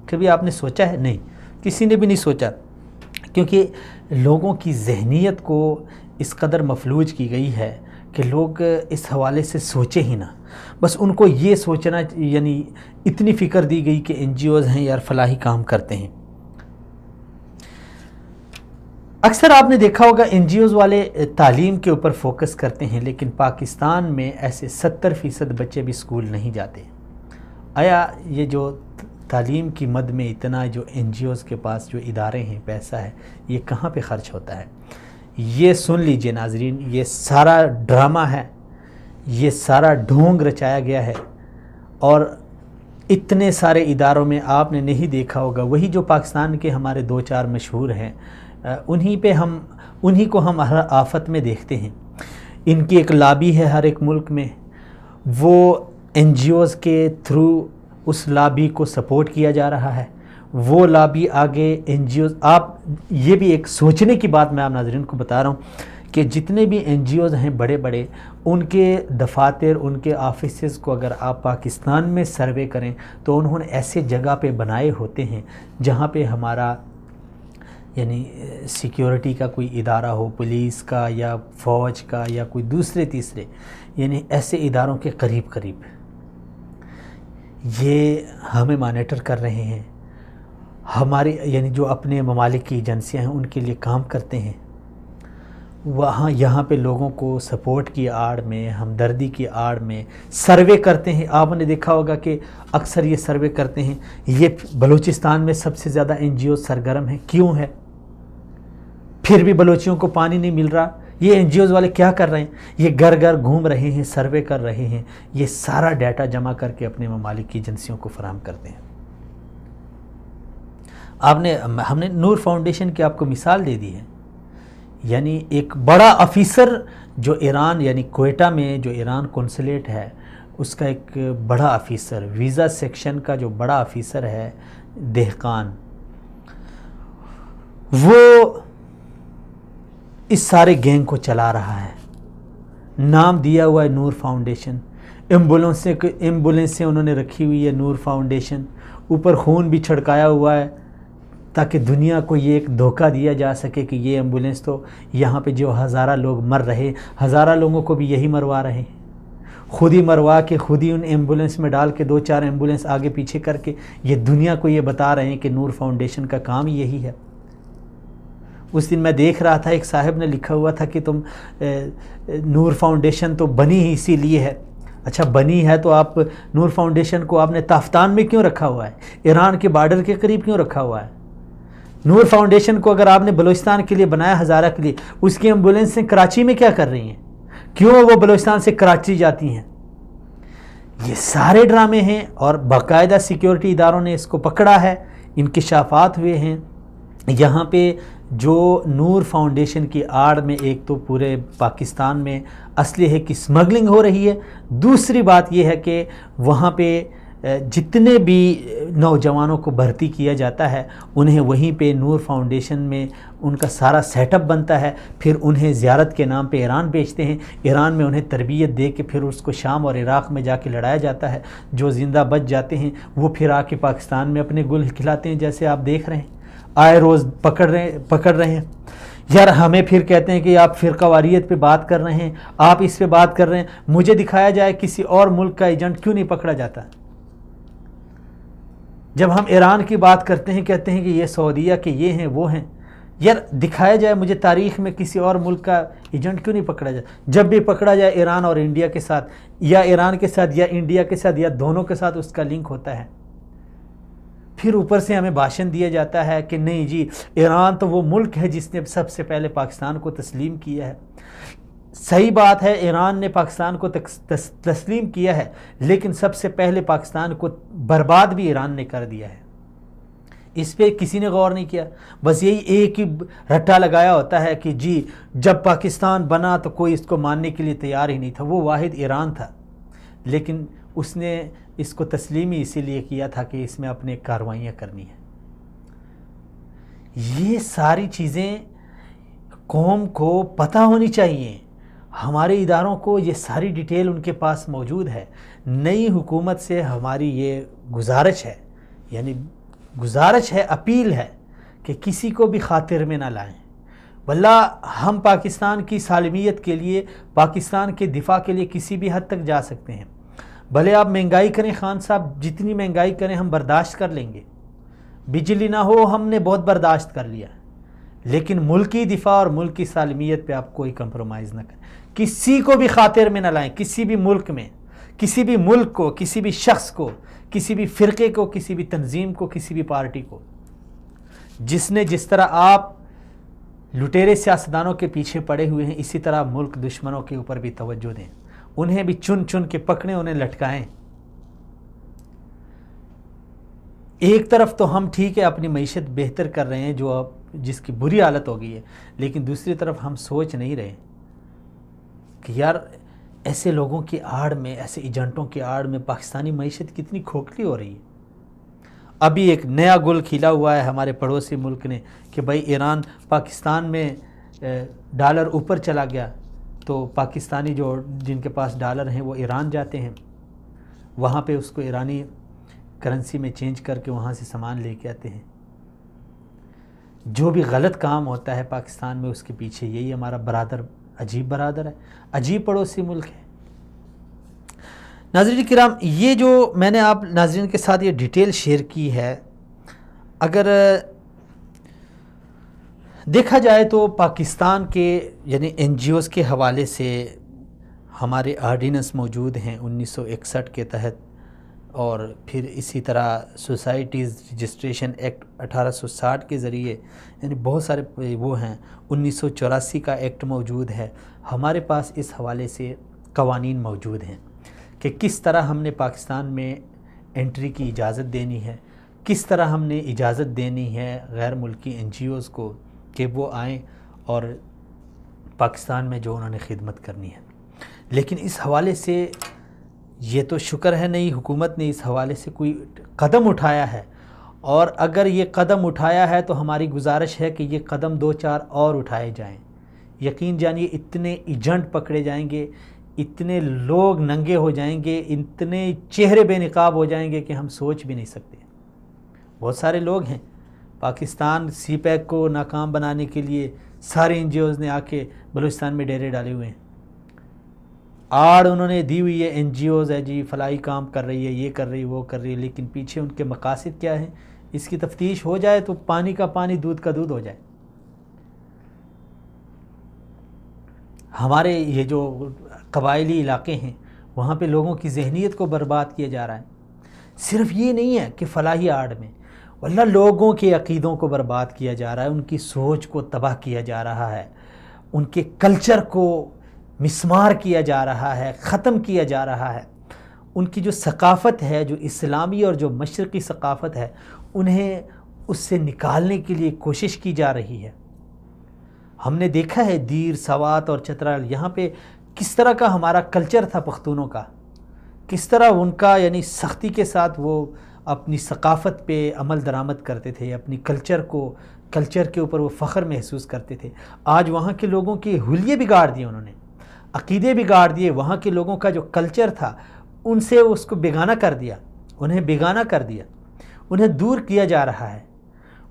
کبھی آپ نے سوچا ہے؟ نہیں، کسی نے بھی نہیں سوچا، کیونکہ لوگوں کی ذہنیت کو اس قدر مفلوج کی گئی ہے کہ لوگ اس حوالے سے سوچے ہی نہ، بس ان کو یہ سوچنا یعنی اتنی فکر دی گئی کہ این جی اوز ہیں یار فلاحی کام کرتے ہیں۔ اکثر آپ نے دیکھا ہوگا این جی اوز والے تعلیم کے اوپر فوکس کرتے ہیں، لیکن پاکستان میں ایسے 70% بچے بھی اسکول نہیں جاتے۔ آیا یہ جو تعلیم کی مد میں اتنا جو این جی اوز کے پاس جو ادارے ہیں، پیسہ ہے، یہ کہاں پہ خرچ ہوتا ہے؟ یہ سن لیجئے ناظرین، یہ سارا ڈرامہ ہے، یہ سارا ڈھونگ رچایا گیا ہے، اور اتنے سارے اداروں میں آپ نے نہیں دیکھا ہوگا، وہی جو پاکستان کے ہمارے 2-4 مشہور ہیں، انہی کو ہم ہر آفت میں دیکھتے ہیں۔ ان کی ایک لابی ہے ہر ایک ملک میں، وہ این جی اوز کے تھرو اس لابی کو سپورٹ کیا جا رہا ہے، وہ لابی آگے این جی اوز، آپ یہ بھی ایک سوچنے کی بات میں آپ ناظرین کو بتا رہا ہوں کہ جتنے بھی این جی اوز ہیں بڑے بڑے، ان کے دفاتر، ان کے آفیسز کو اگر آپ پاکستان میں سروے کریں تو انہوں نے ایسے جگہ پہ بنائے ہوتے ہیں جہاں پہ ہمارا یعنی سیکیورٹی کا کوئی ادارہ ہو، پولیس کا یا فوج کا یا کوئی دوسرے تیسرے، یعنی ایسے اداروں کے قریب قریب یہ ہمیں مانیٹر کر رہے ہیں، ہماری یعنی جو اپنے ممالک کی ایجنسیاں ہیں ان کے لیے کام کرتے ہیں، وہاں یہاں پہ لوگوں کو سپورٹ کی آڑ میں، ہمدردی کی آڑ میں سروے کرتے ہیں۔ آپ نے دیکھا ہوگا کہ اکثر یہ سروے کرتے ہیں، یہ بلوچستان میں سب سے زیادہ این جی او سرگرم ہیں، کیوں ہے؟ پھر بھی بلوچیوں کو پانی نہیں مل رہا، یہ این جی اوز والے کیا کر رہے ہیں؟ یہ گھر گھر گھوم رہے ہیں، سروے کر رہے ہیں، یہ سارا ڈیٹا جمع کر کے اپنے ممالک کی ایجنسیوں کو فراہم کرتے ہیں۔ ہم نے نور فاؤنڈیشن کی آپ کو مثال دے دی ہے، یعنی ایک بڑا آفیسر جو ایران یعنی کوئٹہ میں جو ایران قونصلیٹ ہے اس کا ایک بڑا آفیسر، ویزا سیکشن کا جو بڑا آفیسر ہے دہقان، وہ اس سارے گینگ کو چلا رہا ہے، نام دیا ہوا ہے نور فاؤنڈیشن، ایمبولینسیں انہوں نے رکھی ہوئی ہے نور فاؤنڈیشن، اوپر خون بھی چھڑکایا ہوا ہے تاکہ دنیا کو یہ ایک دھوکہ دیا جا سکے کہ یہ ایمبولینس تو یہاں پہ جو ہزارہ لوگ مر رہے، ہزارہ لوگوں کو بھی یہی مروا رہے ہیں، خود ہی مروا کے خود ہی ان ایمبولینس میں ڈال کے 2-4 ایمبولینس آگے پیچھے کر کے یہ دنیا کو یہ بتا رہے ہیں کہ نور فاؤنڈیشن کا کام یہی ہے۔ اس دن میں دیکھ رہا تھا ایک صاحب نے لکھا ہوا تھا کہ تم نور فاؤنڈیشن تو بنی ہی اسی لیے ہے۔ اچھا بنی ہے تو آپ نور فاؤنڈیشن کو آپ نے تافتان میں کیوں رکھا ہوا ہے؟ ایران کے بارڈر کے قریب کیوں رکھا ہوا ہے؟ نور فاؤنڈیشن کو اگر آپ نے بلوچستان کے لیے بنایا، ہزارہ کے لیے، اس کی ایمبولینسیں کراچی میں کیا کر رہی ہیں؟ کیوں وہ بلوچستان سے کراچی جاتی ہیں؟ یہ سارے ڈرامے ہیں اور باقاعدہ سیکیورٹی اداروں نے اس کو پکڑا ہے، انکشافات ہوئے ہیں۔ یہاں پہ جو نور فاؤنڈیشن کی آڑ میں ایک تو پورے پاکستان میں اسلحے کی سمگلنگ ہو رہی ہے، دوسری بات یہ ہے کہ وہاں پہ جتنے بھی نوجوانوں کو بھرتی کیا جاتا ہے انہیں وہیں پہ نور فاؤنڈیشن میں ان کا سارا سیٹ اپ بنتا ہے، پھر انہیں زیارت کے نام پہ ایران بھیجتے ہیں، ایران میں انہیں تربیت دے کے پھر اس کو شام اور عراق میں جا کے لڑایا جاتا ہے، جو زندہ بچ جاتے ہیں وہ پھر آ کے پاکستان میں اپنے گل کھلاتے ہیں، جیسے آپ دیکھ رہے ہیں آئے روز پکڑ رہے ہیں۔ یار ہمیں پھر کہتے ہیں کہ آپ فرقہ واریت پہ بات کر رہے ہیں، آپ اس پہ بات کر رہے ہیں، مجھے دکھایا جائے کسی اور ملک کا ایجنٹ کیوں نہیں پکڑا جاتا؟ جب ہم ایران کی بات کرتے ہیں کہتے ہیں کہ یہ سعودیہ کے یہ ہیں وہ ہیں، یار دکھایا جائے مجھے تاریخ میں کسی اور ملک کا ایجنٹ کیوں نہیں پکڑا جائے؟ جب بھی پکڑا جائے ایران اور انڈیا کے ساتھ، یا ایران کے ساتھ یا انڈیا کے ساتھ یا دونوں کے ساتھ اس کا لنک ہوتا ہے، پھر اوپر سے ہمیں بھاشن دیا جاتا ہے کہ نہیں جی ایران تو وہ ملک ہے جس نے سب سے پہلے پاکستان کو تسلیم کیا ہے۔ صحیح بات ہے، ایران نے پاکستان کو تسلیم کیا ہے، لیکن سب سے پہلے پاکستان کو برباد بھی ایران نے کر دیا ہے۔ اس پہ کسی نے غور نہیں کیا، بس یہی ایک ہی رٹا لگایا ہوتا ہے کہ جی جب پاکستان بنا تو کوئی اس کو ماننے کے لیے تیار ہی نہیں تھا، وہ واحد ایران تھا، لیکن اس نے اس کو تسلیم ہی اسی لیے کیا تھا کہ اس میں اپنے کارروائیاں کرنی ہیں۔ یہ ساری چیزیں قوم کو پتہ ہونی چاہیے، ہمارے اداروں کو یہ ساری ڈیٹیل ان کے پاس موجود ہے۔ نئی حکومت سے ہماری یہ گزارش ہے، یعنی گزارش ہے، اپیل ہے کہ کسی کو بھی خاطر میں نہ لائیں، واللہ ہم پاکستان کی سالمیت کے لیے، پاکستان کے دفاع کے لیے کسی بھی حد تک جا سکتے ہیں۔ بھلے آپ مہنگائی کریں خان صاحب، جتنی مہنگائی کریں ہم برداشت کر لیں گے، بجلی نہ ہو ہم نے بہت برداشت کر لیا، لیکن ملکی دفاع اور ملک کی سالمیت پہ آپ کوئی کمپرومائز نہ کریں، کسی کو بھی خاطر میں نہ لائیں، کسی بھی ملک میں، کسی بھی ملک کو، کسی بھی شخص کو، کسی بھی فرقے کو، کسی بھی تنظیم کو، کسی بھی پارٹی کو۔ جس نے جس طرح آپ لٹیرے سیاستدانوں کے پیچھے پڑے ہوئے ہیں، اسی طرح ملک دشمنوں کے اوپر بھی توجہ دیں، انہیں بھی چن چن کے پکڑیں، انہیں لٹکائیں۔ ایک طرف تو ہم ٹھیک ہے اپنی معیشت بہتر کر رہے ہیں جو اب جس کی بری حالت ہو گئی ہے، لیکن دوسری طرف ہم سوچ نہیں رہے کہ یار ایسے لوگوں کی آڑ میں، ایسے ایجنٹوں کی آڑ میں پاکستانی معیشت کتنی کھوکھلی ہو رہی ہے۔ ابھی ایک نیا گل کھلا ہوا ہے ہمارے پڑوسی ملک نے کہ بھائی ایران پاکستان میں ڈالر اوپر چلا گیا تو پاکستانی جو جن کے پاس ڈالر ہیں وہ ایران جاتے ہیں، وہاں پہ اس کو ایرانی کرنسی میں چینج کر کے وہاں سے سامان لے کے آتے ہیں۔ جو بھی غلط کام ہوتا ہے پاکستان میں اس کے پیچھے یہی ہمارا برادر، عجیب برادر ہے، عجیب پڑوسی ملک ہے۔ ناظرین کرام، یہ جو میں نے آپ ناظرین کے ساتھ یہ ڈیٹیل شیئر کی ہے، اگر دیکھا جائے تو پاکستان کے یعنی این جی اوز کے حوالے سے ہمارے آرڈیننس موجود ہیں 1961 کے تحت، اور پھر اسی طرح سوسائٹیز رجسٹریشن ایکٹ 1860 کے ذریعے، یعنی بہت سارے وہ ہیں، 1984 کا ایکٹ موجود ہے۔ ہمارے پاس اس حوالے سے قوانین موجود ہیں کہ کس طرح ہم نے پاکستان میں انٹری کی اجازت دینی ہے، کس طرح ہم نے اجازت دینی ہے غیر ملکی این جی اوز کو کہ وہ آئیں اور پاکستان میں جو انہوں نے خدمت کرنی ہے۔ لیکن اس حوالے سے یہ تو شکر ہے نئی حکومت نے اس حوالے سے کوئی قدم اٹھایا ہے، اور اگر یہ قدم اٹھایا ہے تو ہماری گزارش ہے کہ یہ قدم 2-4 اور اٹھائے جائیں۔ یقین جانیے اتنے ایجنٹ پکڑے جائیں گے، اتنے لوگ ننگے ہو جائیں گے، اتنے چہرے بے نقاب ہو جائیں گے کہ ہم سوچ بھی نہیں سکتے۔ بہت سارے لوگ ہیں پاکستان سی پیک کو ناکام بنانے کے لیے سارے این جی اوز نے آ کے بلوچستان میں ڈیرے ڈالے ہوئے ہیں، آڑ انہوں نے دی ہوئی ہے، این جی اوز ہے جی فلاحی کام کر رہی ہے، یہ کر رہی ہے، وہ کر رہی ہے، لیکن پیچھے ان کے مقاصد کیا ہیں اس کی تفتیش ہو جائے تو پانی کا پانی، دودھ کا دودھ ہو جائے۔ ہمارے یہ جو قبائلی علاقے ہیں وہاں پہ لوگوں کی ذہنیت کو برباد کیا جا رہا ہے۔ صرف یہ نہیں ہے کہ فلاحی آڑ میں، واللہ لوگوں کے عقیدوں کو برباد کیا جا رہا ہے، ان کی سوچ کو تباہ کیا جا رہا ہے، ان کے کلچر کو مسمار کیا جا رہا ہے، ختم کیا جا رہا ہے۔ ان کی جو ثقافت ہے، جو اسلامی اور جو مشرقی ثقافت ہے، انہیں اس سے نکالنے کے لیے کوشش کی جا رہی ہے۔ ہم نے دیکھا ہے دیر، سوات اور چترال، یہاں پہ کس طرح کا ہمارا کلچر تھا پختونوں کا، کس طرح ان کا یعنی سختی کے ساتھ وہ اپنی ثقافت پہ عمل درآمد کرتے تھے، اپنی کلچر کے اوپر وہ فخر محسوس کرتے تھے۔ آج وہاں کے لوگوں کے حلیے بگاڑ دیے انہوں نے، عقیدے بگاڑ دیے، وہاں کے لوگوں کا جو کلچر تھا ان سے اس کو بیگانہ کر دیا، انہیں بیگانہ کر دیا، انہیں دور کیا جا رہا ہے۔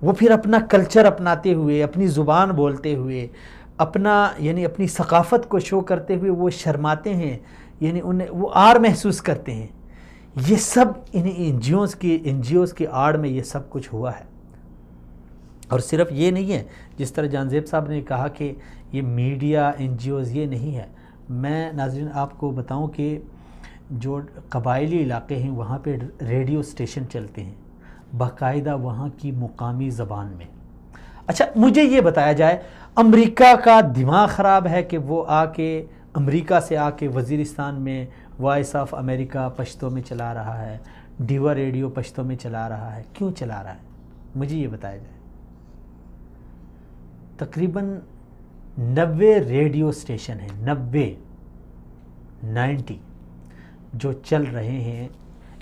وہ پھر اپنا کلچر اپناتے ہوئے، اپنی زبان بولتے ہوئے، یعنی اپنی ثقافت کو شو کرتے ہوئے وہ شرماتے ہیں، یعنی وہ آر محسوس کرتے ہیں۔ یہ سب ان این جی اوز کی آڑ میں یہ سب کچھ ہوا ہے۔ اور صرف یہ نہیں ہے، جس طرح جان زیب صاحب نے کہا کہ یہ میڈیا، این جی اوز، یہ نہیں ہے۔ میں ناظرین آپ کو بتاؤں کہ جو قبائلی علاقے ہیں وہاں پہ ریڈیو اسٹیشن چلتے ہیں۔ باقاعدہ وہاں کی مقامی زبان میں. اچھا مجھے یہ بتایا جائے، امریکہ کا دماغ خراب ہے کہ وہ امریکہ سے آ کے وزیرستان میں وائس آف امریکہ پشتو میں چلا رہا ہے، ڈیوا ریڈیو پشتو میں چلا رہا ہے؟ کیوں چلا رہا ہے مجھے یہ بتایا جائے. تقریباً 90 ریڈیو اسٹیشن ہیں، 90 جو چل رہے ہیں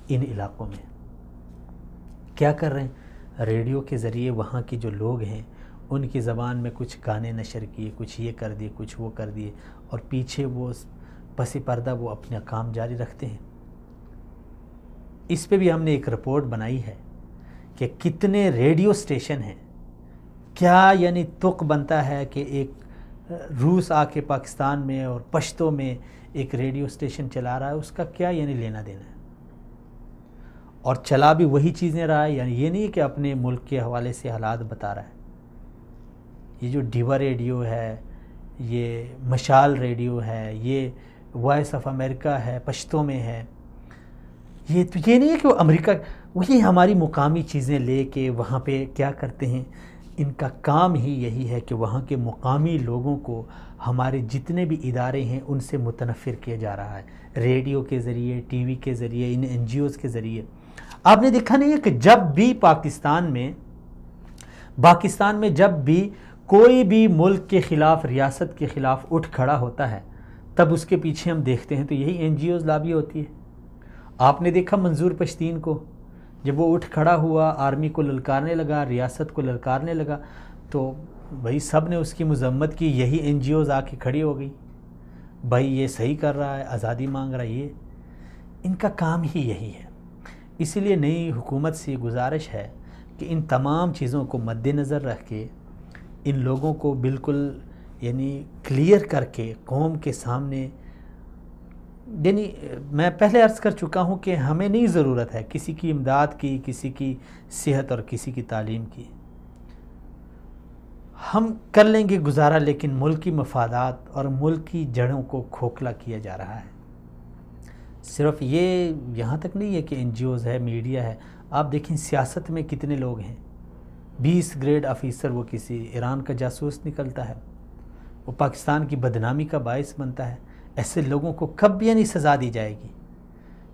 ان علاقوں میں. کیا کر رہے ہیں؟ ریڈیو کے ذریعے وہاں کے جو لوگ ہیں ان کی زبان میں کچھ گانے نشر کیے، کچھ یہ کر دیے، کچھ وہ کر دیے، اور پیچھے وہ پس پردہ وہ اپنا کام جاری رکھتے ہیں. اس پہ بھی ہم نے ایک رپورٹ بنائی ہے کہ کتنے ریڈیو اسٹیشن ہیں. کیا یعنی تق بنتا ہے کہ ایک روس آ کے پاکستان میں اور پشتو میں ایک ریڈیو اسٹیشن چلا رہا ہے، اس کا کیا یعنی لینا دینا ہے؟ اور چلا بھی وہی چیزیں رہا ہے، یعنی یہ نہیں کہ اپنے ملک کے حوالے سے حالات بتا رہا ہے. یہ جو ڈیوا ریڈیو ہے، یہ مشال ریڈیو ہے، یہ وائس آف امریکہ ہے پشتو میں ہے، یہ نہیں ہے کہ وہ امریکہ، وہی ہماری مقامی چیزیں لے کے وہاں پہ کیا کرتے ہیں. ان کا کام ہی یہی ہے کہ وہاں کے مقامی لوگوں کو ہمارے جتنے بھی ادارے ہیں ان سے متنفر کیا جا رہا ہے، ریڈیو کے ذریعے، ٹی وی کے ذریعے، ان این جی اوز کے ذریعے. آپ نے دیکھا نہیں ہے کہ جب بھی پاکستان میں جب بھی کوئی بھی ملک کے خلاف، ریاست کے خلاف اٹھ کھڑا ہوتا ہے، تب اس کے پیچھے ہم دیکھتے ہیں تو یہی این جی اوز لابی ہوتی ہے. آپ نے دیکھا منظور پشتین کو، جب وہ اٹھ کھڑا ہوا، آرمی کو للکارنے لگا، ریاست کو للکارنے لگا، تو بھائی سب نے اس کی مذمت کی، یہی این جی اوز آ کے کھڑی ہو گئی، بھائی یہ صحیح کر رہا ہے، آزادی مانگ رہا ہے. یہ ان کا کام ہی یہی ہے. اسی لیے نئی حکومت سے گزارش ہے کہ ان تمام چیزوں کو مد نظر رکھ کے ان لوگوں کو بالکل یعنی کلیئر کر کے قوم کے سامنے، یعنی میں پہلے عرض کر چکا ہوں کہ ہمیں نہیں ضرورت ہے کسی کی امداد کی، کسی کی صحت اور کسی کی تعلیم کی. ہم کر لیں گے گزارا، لیکن ملکی مفادات اور ملکی جڑوں کو کھوکھلا کیا جا رہا ہے. صرف یہ یہاں تک نہیں ہے کہ این جی اوز ہے، میڈیا ہے. آپ دیکھیں سیاست میں کتنے لوگ ہیں. 20 گریڈ آفیسر وہ کسی ایران کا جاسوس نکلتا ہے، وہ پاکستان کی بدنامی کا باعث بنتا ہے. ایسے لوگوں کو کب یعنی سزا دی جائے گی؟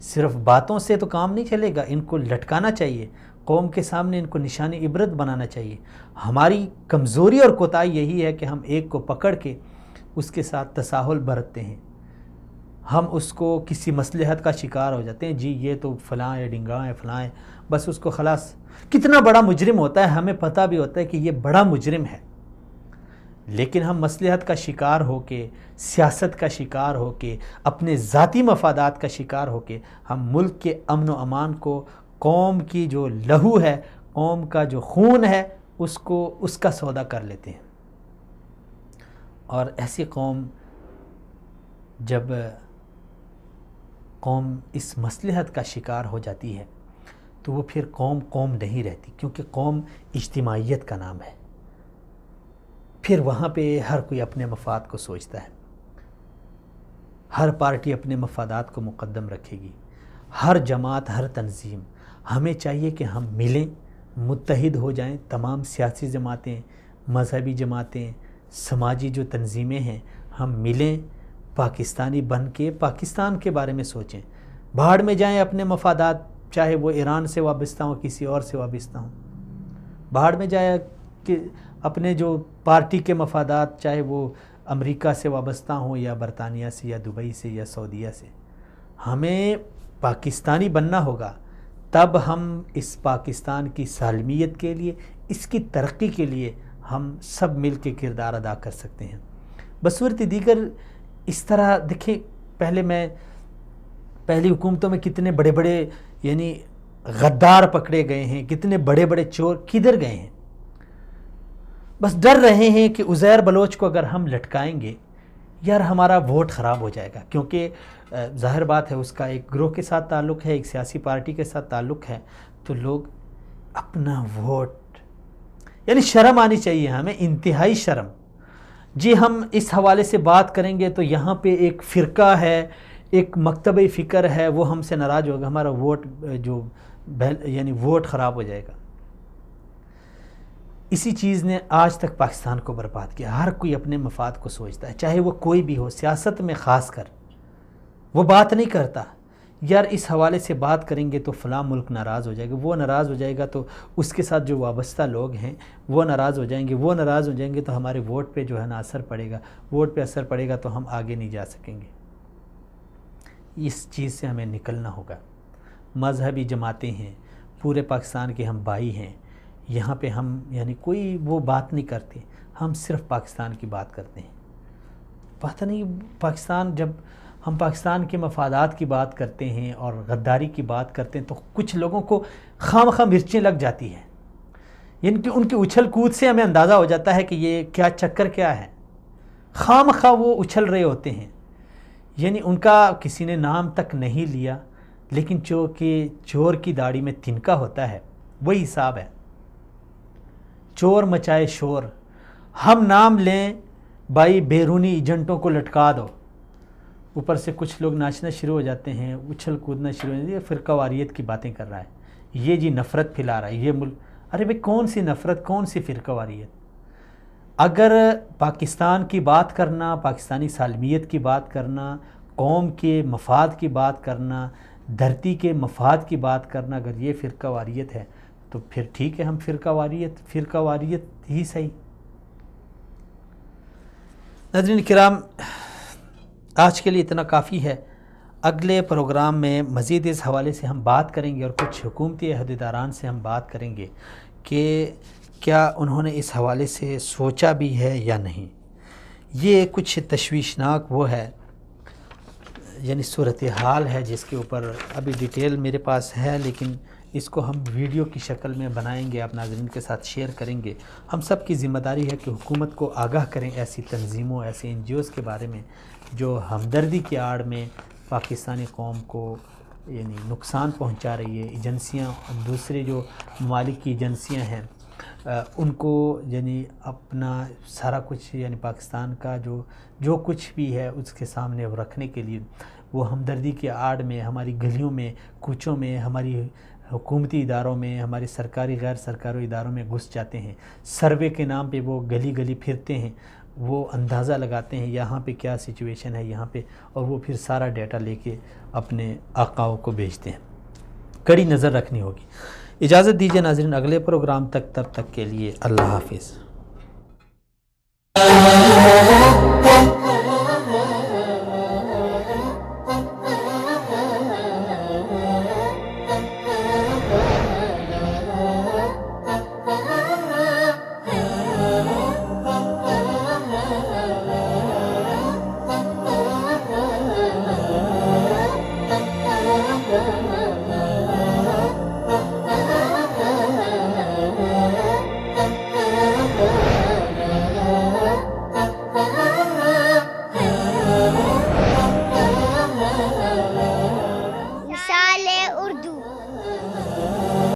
صرف باتوں سے تو کام نہیں چلے گا، ان کو لٹکانا چاہیے، قوم کے سامنے ان کو نشانی عبرت بنانا چاہیے. ہماری کمزوری اور کوتاہی یہی ہے کہ ہم ایک کو پکڑ کے اس کے ساتھ تساہل برتتے ہیں. ہم اس کو کسی مصلحت کا شکار ہو جاتے ہیں، جی یہ تو فلاں ہے، ڈنگا ہے، فلاں ہے، بس اس کو خلاص. کتنا بڑا مجرم ہوتا ہے ہمیں پتہ بھی ہوتا ہے کہ یہ بڑا مجرم ہے، لیکن ہم مصلحت کا شکار ہو کے، سیاست کا شکار ہو کے، اپنے ذاتی مفادات کا شکار ہو کے ہم ملک کے امن و امان کو، قوم کی جو لہو ہے، قوم کا جو خون ہے، اس کا سودا کر لیتے ہیں. اور ایسی قوم، جب قوم اس مصلحت کا شکار ہو جاتی ہے تو وہ پھر قوم نہیں رہتی، کیونکہ قوم اجتماعیت کا نام ہے. پھر وہاں پہ ہر کوئی اپنے مفاد کو سوچتا ہے، ہر پارٹی اپنے مفادات کو مقدم رکھے گی، ہر جماعت، ہر تنظیم. ہمیں چاہیے کہ ہم ملیں، متحد ہو جائیں. تمام سیاسی جماعتیں، مذہبی جماعتیں، سماجی جو تنظیمیں ہیں، ہم ملیں، پاکستانی بن کے پاکستان کے بارے میں سوچیں. بھاڑ میں جائیں اپنے مفادات، چاہے وہ ایران سے وابستہ ہوں، کسی اور سے وابستہ ہوں. بھاڑ میں جائے کہ اپنے جو پارٹی کے مفادات، چاہے وہ امریکہ سے وابستہ ہوں یا برطانیہ سے یا دبئی سے یا سعودیہ سے. ہمیں پاکستانی بننا ہوگا، تب ہم اس پاکستان کی سالمیت کے لیے، اس کی ترقی کے لیے ہم سب مل کے کردار ادا کر سکتے ہیں. بصورت دیگر اس طرح دیکھیں، پہلی حکومتوں میں کتنے بڑے بڑے یعنی غدار پکڑے گئے ہیں، کتنے بڑے بڑے چور کدھر گئے ہیں؟ بس ڈر رہے ہیں کہ عزیر بلوچ کو اگر ہم لٹکائیں گے یار ہمارا ووٹ خراب ہو جائے گا، کیونکہ ظاہر بات ہے اس کا ایک گروہ کے ساتھ تعلق ہے، ایک سیاسی پارٹی کے ساتھ تعلق ہے، تو لوگ اپنا ووٹ، یعنی شرم آنی چاہیے ہمیں، انتہائی شرم. جی ہم اس حوالے سے بات کریں گے تو یہاں پہ ایک فرقہ ہے، ایک مکتبہ فکر ہے، وہ ہم سے ناراض ہوگا، ہمارا ووٹ جو یعنی ووٹ خراب ہو جائے گا۔ اسی چیز نے آج تک پاکستان کو برباد کیا۔ ہر کوئی اپنے مفاد کو سوچتا ہے، چاہے وہ کوئی بھی ہو، سیاست میں خاص کر وہ بات نہیں کرتا یار اس حوالے سے بات کریں گے تو فلاں ملک ناراض ہو جائے گا، وہ ناراض ہو جائے گا تو اس کے ساتھ جو وابستہ لوگ ہیں وہ ناراض ہو جائیں گے، وہ ناراض ہو جائیں گے تو ہمارے ووٹ پہ جو ہے نا اثر پڑے گا، ووٹ پہ اثر پڑے گا تو ہم آگے نہیں جا سکیں گے۔ اس چیز سے ہمیں نکلنا ہوگا۔ مذہبی جماعتیں ہیں، پورے پاکستان کے ہم بھائی ہیں، یہاں پہ ہم یعنی کوئی وہ بات نہیں کرتے، ہم صرف پاکستان کی بات کرتے ہیں۔ پتہ نہیں پاکستان، جب ہم پاکستان کے مفادات کی بات کرتے ہیں اور غداری کی بات کرتے ہیں تو کچھ لوگوں کو خواہ مخواہ مرچیں لگ جاتی ہیں، یعنی کہ ان کی اچھل کود سے ہمیں اندازہ ہو جاتا ہے کہ یہ کیا چکر کیا ہے، خواہ مخواہ وہ اچھل رہے ہوتے ہیں، یعنی ان کا کسی نے نام تک نہیں لیا لیکن چونکہ چور کی داڑھی میں تنکا ہوتا ہے وہی حساب ہے، چور مچائے شور، ہم نام لیں بھائی بیرونی ایجنٹوں کو لٹکا دو، اوپر سے کچھ لوگ ناچنا شروع ہو جاتے ہیں، اچھل کودنا شروع ہو جاتے ہیں، یہ فرقہ واریت کی باتیں کر رہا ہے، یہ جی نفرت پھیلا رہا ہے، یہ ملک، ارے بھائی کون سی نفرت، کون سی فرقہ واریت؟ اگر پاکستان کی بات کرنا، پاکستانی سالمیت کی بات کرنا، قوم کے مفاد کی بات کرنا، دھرتی کے مفاد کی بات کرنا، اگر یہ فرقہ واریت ہے تو پھر ٹھیک ہے، ہم فرقہ واریت ہی صحیح۔ ناظرین کرام، آج کے لیے اتنا کافی ہے۔ اگلے پروگرام میں مزید اس حوالے سے ہم بات کریں گے اور کچھ حکومتی عہدیداران سے ہم بات کریں گے کہ کیا انہوں نے اس حوالے سے سوچا بھی ہے یا نہیں۔ یہ کچھ تشویشناک وہ ہے، یعنی صورتحال ہے جس کے اوپر ابھی ڈیٹیل میرے پاس ہے، لیکن اس کو ہم ویڈیو کی شکل میں بنائیں گے، آپ ناظرین کے ساتھ شیئر کریں گے۔ ہم سب کی ذمہ داری ہے کہ حکومت کو آگاہ کریں ایسی تنظیموں، ایسے NGOs کے بارے میں جو ہمدردی کی آڑ میں پاکستانی قوم کو یعنی نقصان پہنچا رہی ہے۔ ایجنسیاں، دوسرے جو ممالک کی ایجنسیاں ہیں ان کو یعنی اپنا سارا کچھ یعنی پاکستان کا جو کچھ بھی ہے اس کے سامنے رکھنے کے لیے وہ ہمدردی کے آڑ میں ہماری گلیوں میں، کوچوں میں، ہماری حکومتی اداروں میں، ہمارے سرکاری غیر سرکاری اداروں میں گھس جاتے ہیں۔ سروے کے نام پہ وہ گلی گلی پھرتے ہیں، وہ اندازہ لگاتے ہیں یہاں پہ کیا سچویشن ہے یہاں پہ، اور وہ پھر سارا ڈیٹا لے کے اپنے آقاؤں کو بھیجتے ہیں۔ کڑی نظر رکھنی ہوگی۔ اجازت دیجیے ناظرین، اگلے پروگرام تک، تب تک کے لیے اللہ حافظ۔